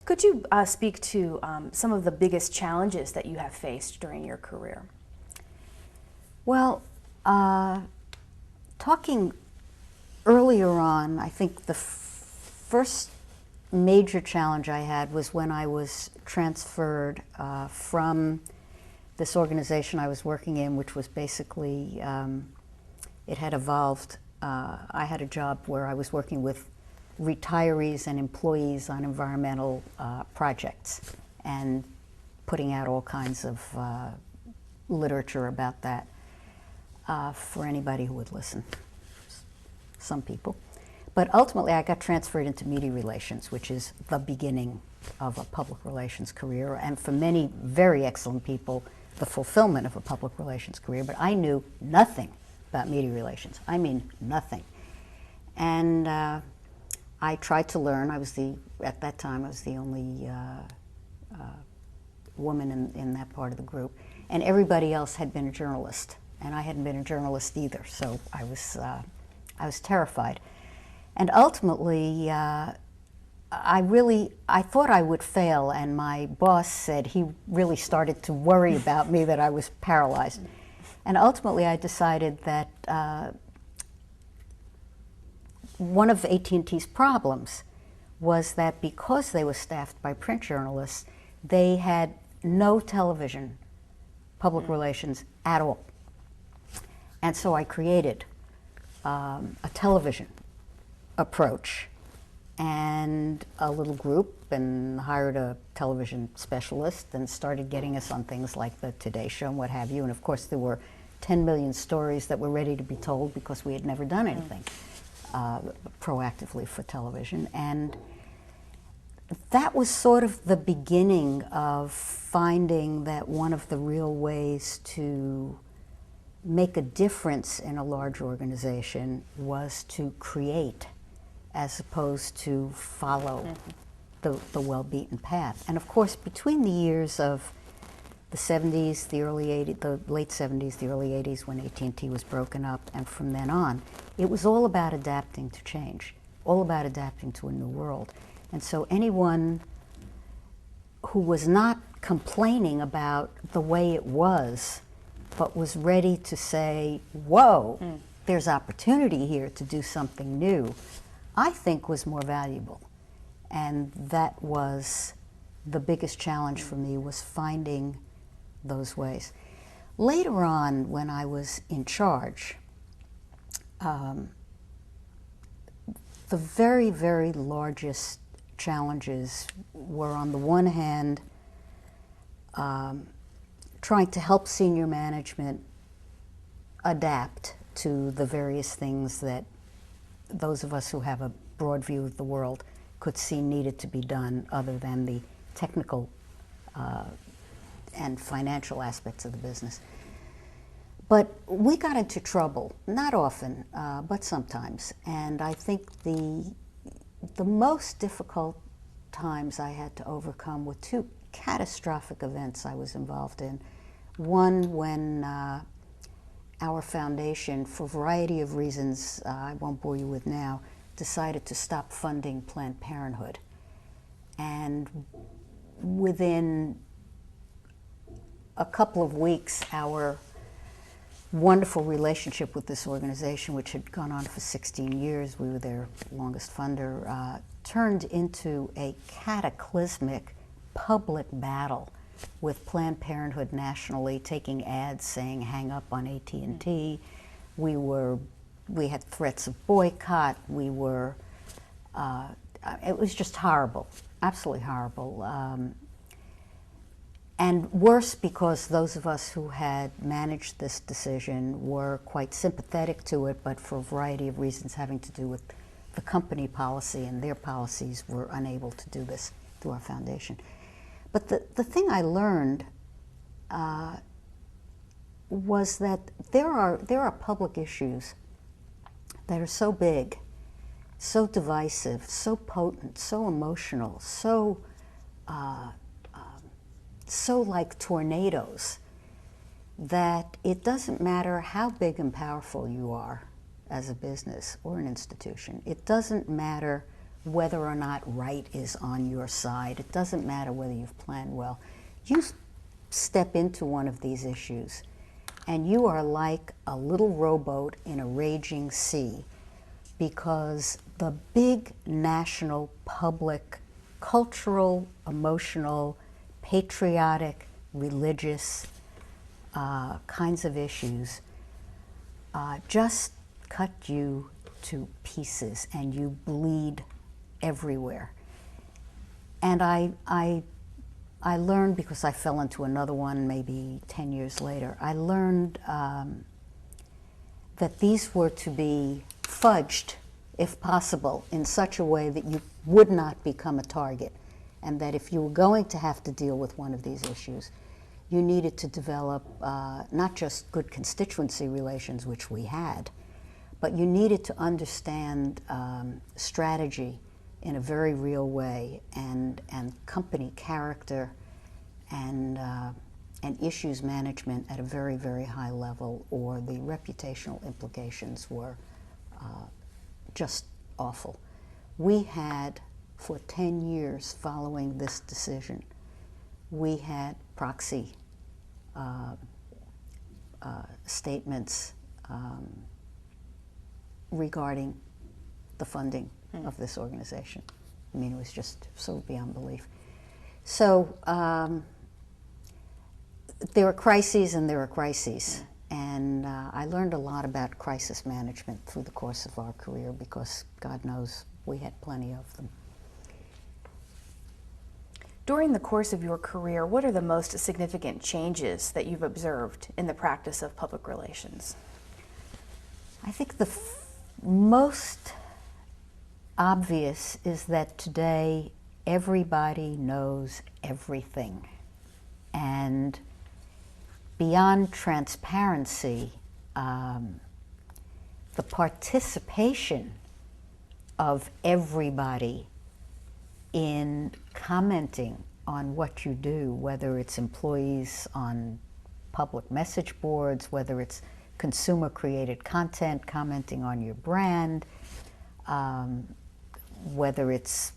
Could you speak to some of the biggest challenges that you have faced during your career? Well, talking earlier on, I think the first major challenge I had was when I was transferred from this organization I was working in, which was basically, it had evolved. I had a job where I was working with retirees and employees on environmental projects and putting out all kinds of literature about that for anybody who would listen. Some people. But ultimately I got transferred into media relations, which is the beginning of a public relations career, and for many very excellent people, the fulfillment of a public relations career. But I knew nothing about media relations. I mean nothing. And I tried to learn. At that time, I was the only woman in that part of the group. And everybody else had been a journalist. And I hadn't been a journalist either, so I was terrified. And ultimately, I thought I would fail, and my boss said he really started to worry about me, that I was paralyzed. And ultimately, I decided that one of AT&T's problems was that because they were staffed by print journalists, they had no television public relations at all. And so I created a television approach and a little group, and hired a television specialist and started getting us on things like the Today Show and what have you. And of course there were 10 million stories that were ready to be told because we had never done anything proactively for television. And that was sort of the beginning of finding that one of the real ways to make a difference in a large organization was to create as opposed to follow the well-beaten path. And of course, between the years of the 70s, the late 70s, the early 80s, when AT&T was broken up, and from then on, it was all about adapting to change, all about adapting to a new world. And so anyone who was not complaining about the way it was, but was ready to say, whoa, there's opportunity here to do something new, I think was more valuable. And that was the biggest challenge for me, was finding those ways. Later on, when I was in charge, the very, very largest challenges were, on the one hand, trying to help senior management adapt to the various things that those of us who have a broad view of the world could see needed to be done, other than the technical and financial aspects of the business. But we got into trouble, not often, but sometimes. And I think the most difficult times I had to overcome were two catastrophic events I was involved in. One, when our foundation, for a variety of reasons I won't bore you with now, decided to stop funding Planned Parenthood. And within a couple of weeks, our wonderful relationship with this organization, which had gone on for 16 years, we were their longest funder, turned into a cataclysmic public battle with Planned Parenthood nationally, taking ads saying hang up on AT&T. We had threats of boycott. It was just horrible, absolutely horrible. And worse, because those of us who had managed this decision were quite sympathetic to it, but for a variety of reasons having to do with the company policy and their policies, were unable to do this through our foundation. But the thing I learned was that there are public issues that are so big, so divisive, so potent, so emotional, so like tornadoes, that it doesn't matter how big and powerful you are as a business or an institution. It doesn't matter whether or not right is on your side. It doesn't matter whether you've planned well. You step into one of these issues, and you are like a little rowboat in a raging sea, because the big national, public, cultural, emotional, patriotic, religious kinds of issues just cut you to pieces, and you bleed everywhere. And I learned, because I fell into another one maybe 10 years later, I learned that these were to be fudged, if possible, in such a way that you would not become a target, and that if you were going to have to deal with one of these issues, you needed to develop not just good constituency relations, which we had, but you needed to understand strategy in a very real way, and company character, and issues management at a very, very high level, or the reputational implications were just awful. We had, for 10 years following this decision, we had proxy statements regarding the funding of this organization. I mean, it was just so beyond belief. So there are crises and there are crises. And I learned a lot about crisis management through the course of our career, because God knows we had plenty of them. During the course of your career, what are the most significant changes that you've observed in the practice of public relations? I think the most obvious is that today everybody knows everything. And beyond transparency, the participation of everybody in commenting on what you do, whether it's employees on public message boards, whether it's consumer-created content commenting on your brand, whether it's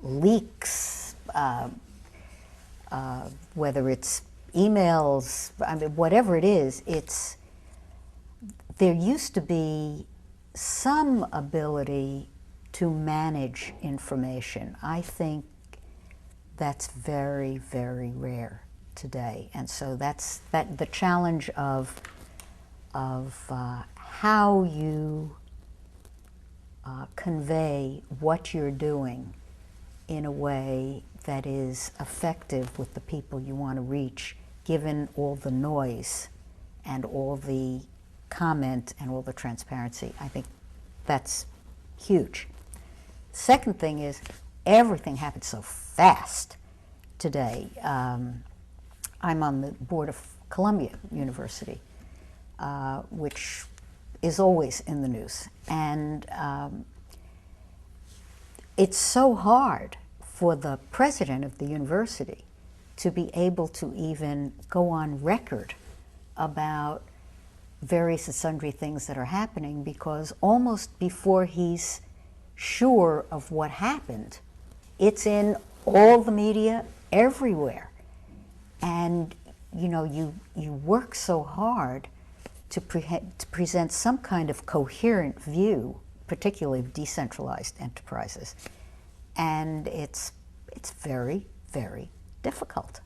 leaks, whether it's emails, I mean, whatever it is, there used to be some ability to manage information. I think that's very, very rare today. And so that's the challenge of how you convey what you're doing in a way that is effective with the people you want to reach, given all the noise and all the comment and all the transparency. I think that's huge. Second thing is, everything happens so fast today. I'm on the board of Columbia University, which is always in the news. And it's so hard for the president of the university to be able to even go on record about various and sundry things that are happening, because almost before he's sure of what happened, it's in all the media everywhere. And you know, you work so hard to present some kind of coherent view, particularly of decentralized enterprises, and it's very, very difficult.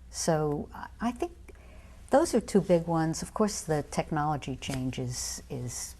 So I think those are two big ones. Of course, the technology change is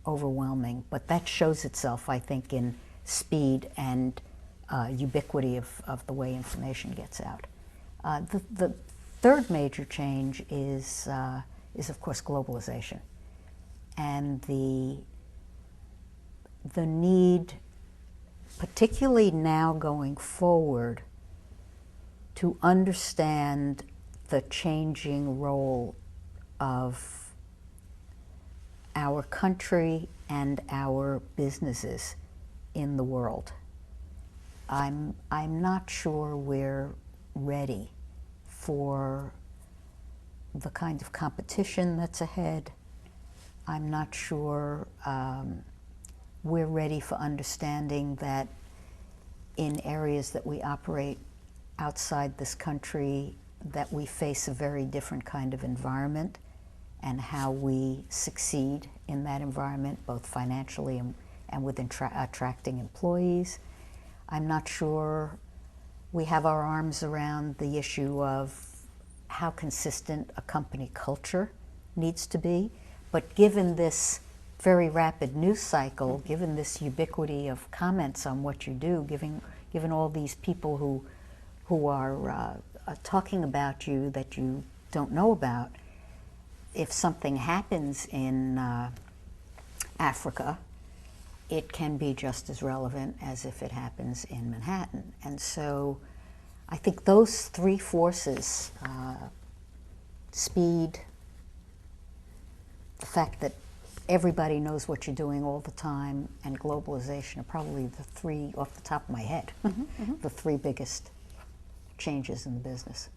overwhelming, but that shows itself, I think, in speed and ubiquity of the way information gets out. The third major change is of course globalization, and the need, particularly now going forward, to understand the changing role of our country and our businesses in the world. I'm not sure we're ready for the kind of competition that's ahead. I'm not sure we're ready for understanding that in areas that we operate outside this country, that we face a very different kind of environment, and how we succeed in that environment, both financially and with attracting employees. I'm not sure we have our arms around the issue of how consistent a company culture needs to be, but given this very rapid news cycle, given this ubiquity of comments on what you do, given all these people who are talking about you that you don't know about, if something happens in Africa, it can be just as relevant as if it happens in Manhattan. And so I think those three forces, speed, the fact that everybody knows what you're doing all the time, and globalization are probably the three, off the top of my head, the three biggest changes in the business.